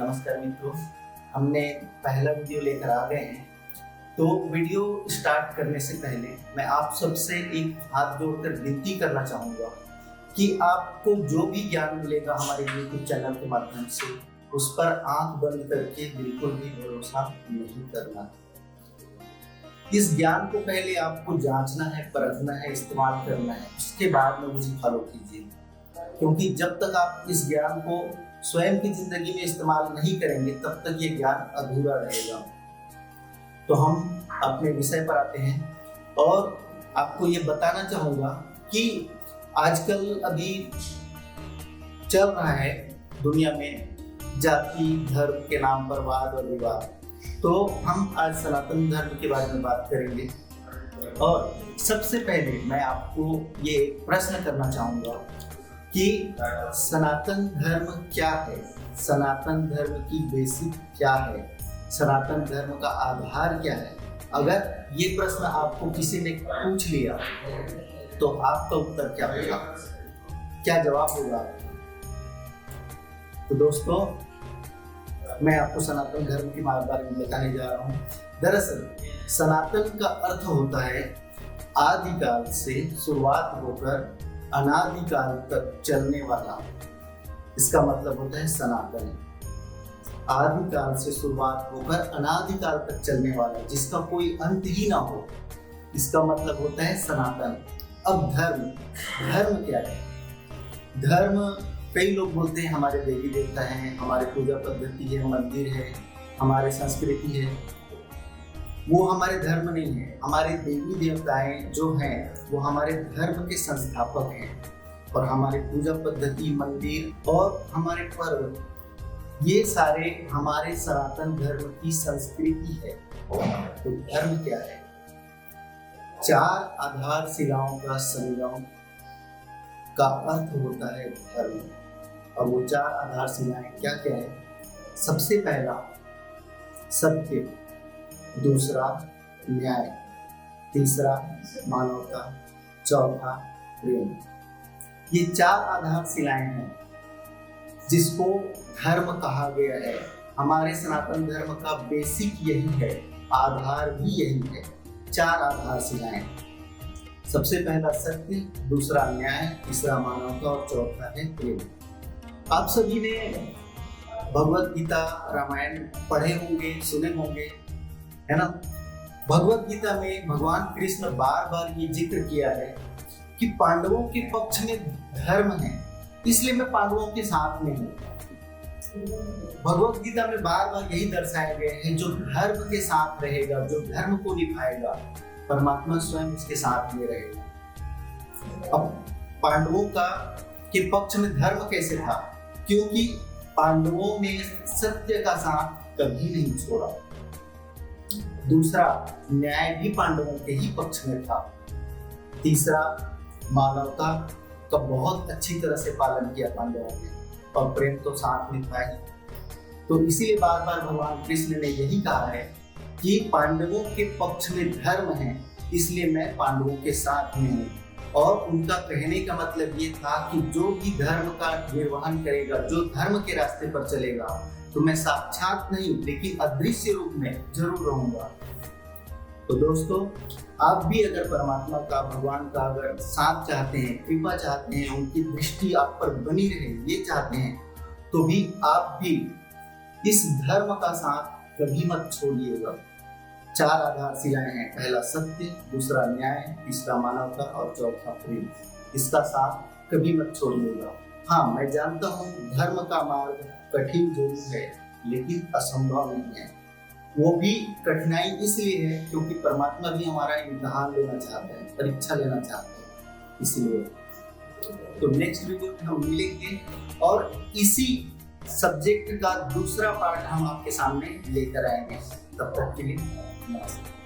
नमस्कार मित्रों, हमने पहला वीडियो लेकर आ गए हैं। तो वीडियो स्टार्ट करने से पहले मैं आप सबसे एक हाथ जोड़कर विनती करना चाहूँगा कि आपको जो भी ज्ञान मिलेगा हमारे YouTube चैनल के माध्यम से, उस पर आंख बंद करके बिल्कुल भी भरोसा नहीं करना। इस ज्ञान को पहले आपको जांचना है, परखना है, इस्तेमाल करना है, उसके बाद में मुझे फॉलो कीजिए। क्योंकि जब तक आप इस ज्ञान को स्वयं की जिंदगी में इस्तेमाल नहीं करेंगे तब तक ये ज्ञान अधूरा रहेगा। तो हम अपने विषय पर आते हैं और आपको ये बताना चाहूँगा कि आजकल अभी चल रहा है दुनिया में जाति धर्म के नाम पर वाद और विवाद। तो हम आज सनातन धर्म के बारे में बात करेंगे। और सबसे पहले मैं आपको ये प्रश्न करना चाहूँगा कि सनातन धर्म क्या है, सनातन धर्म की बेसिक क्या है, सनातन धर्म का आधार क्या है। अगर ये प्रश्न आपको किसी ने पूछ लिया तो आपका उत्तर क्या होगा, क्या जवाब होगा? तो दोस्तों, मैं आपको सनातन धर्म के बारे में बताने जा रहा हूँ। दरअसल सनातन का अर्थ होता है आदिकाल से शुरुआत होकर अनादिकाल तक चलने वाला। इसका मतलब होता है सनातन, आदिकाल से शुरुआत होकर अनादिकाल तक चलने वाला, जिसका कोई अंत ही ना हो। इसका मतलब होता है सनातन। अब धर्म क्या है? धर्म, कई लोग बोलते हैं हमारे देवी देवता हैं, हमारे पूजा पद्धति है, मंदिर है, हमारे संस्कृति है। वो हमारे धर्म नहीं है। हमारे देवी देवताएं जो हैं वो हमारे धर्म के संस्थापक हैं। और हमारे पूजा पद्धति, मंदिर और हमारे पर्व, ये सारे हमारे सनातन धर्म की संस्कृति है। तो धर्म क्या है? चार आधारशिलाओं का संगम का अर्थ होता है धर्म। और वो चार आधारशिलाएं क्या क्या है? सबसे पहला सत्य, दूसरा न्याय, तीसरा मानवता, चौथा प्रेम। ये चार आधारशिलाएं हैं जिसको धर्म कहा गया है। हमारे सनातन धर्म का बेसिक यही है, आधार भी यही है। चार आधारशिलाएं, सबसे पहला सत्य, दूसरा न्याय, तीसरा मानवता और चौथा है प्रेम। आप सभी ने भगवत गीता, रामायण पढ़े होंगे, सुने होंगे, है ना? भगवत गीता में भगवान कृष्ण बार बार ये जिक्र किया है कि पांडवों के पक्ष में धर्म है, इसलिए मैं पांडवों के साथ में हूँ। भगवत गीता में बार बार यही दर्शाया गया है, जो धर्म के साथ रहेगा, जो धर्म को निभाएगा, परमात्मा स्वयं उसके साथ में रहेगा। अब पांडवों का के पक्ष में धर्म कैसे था? क्योंकि पांडवों ने सत्य का साथ कभी नहीं छोड़ा। दूसरा न्याय भी पांडवों के ही पक्ष में था। तीसरा मानवता का बहुत अच्छी तरह से पालन किया पांडवों ने, और प्रेम तो साथ में था ही। तो इसीलिए बार बार भगवान कृष्ण ने यही कहा है कि पांडवों के पक्ष में धर्म है, इसलिए मैं पांडवों के साथ में हूँ। और उनका कहने का मतलब ये था कि जो भी धर्म का निर्वहन करेगा, जो धर्म के रास्ते पर चलेगा, तो मैं साक्षात नहीं लेकिन अदृश्य रूप में जरूर रहूंगा। तो दोस्तों, आप भी अगर परमात्मा का, भगवान का अगर साथ चाहते हैं, कृपा चाहते हैं, उनकी दृष्टि आप पर बनी रहे, ये चाहते हैं, तो भी आप भी इस धर्म का साथ कभी मत छोड़िएगा। चार आधारशिलाएं हैं, पहला सत्य, दूसरा न्याय, तीसरा मानवता और चौथा प्रेम। इसका साथ कभी मत छोड़िएगा। हाँ, मैं जानता हूँ धर्म का मार्ग कठिन जरूर है, लेकिन असंभव नहीं है। वो भी कठिनाई इसलिए है क्योंकि परमात्मा भी हमारा इम्तिहान लेना चाहते हैं, परीक्षा लेना चाहते हैं, इसलिए। तो नेक्स्ट वीडियो में हम मिलेंगे और इसी सब्जेक्ट का दूसरा पार्ट हम आपके सामने लेकर आएंगे। तब तक के लिए नमस्कार।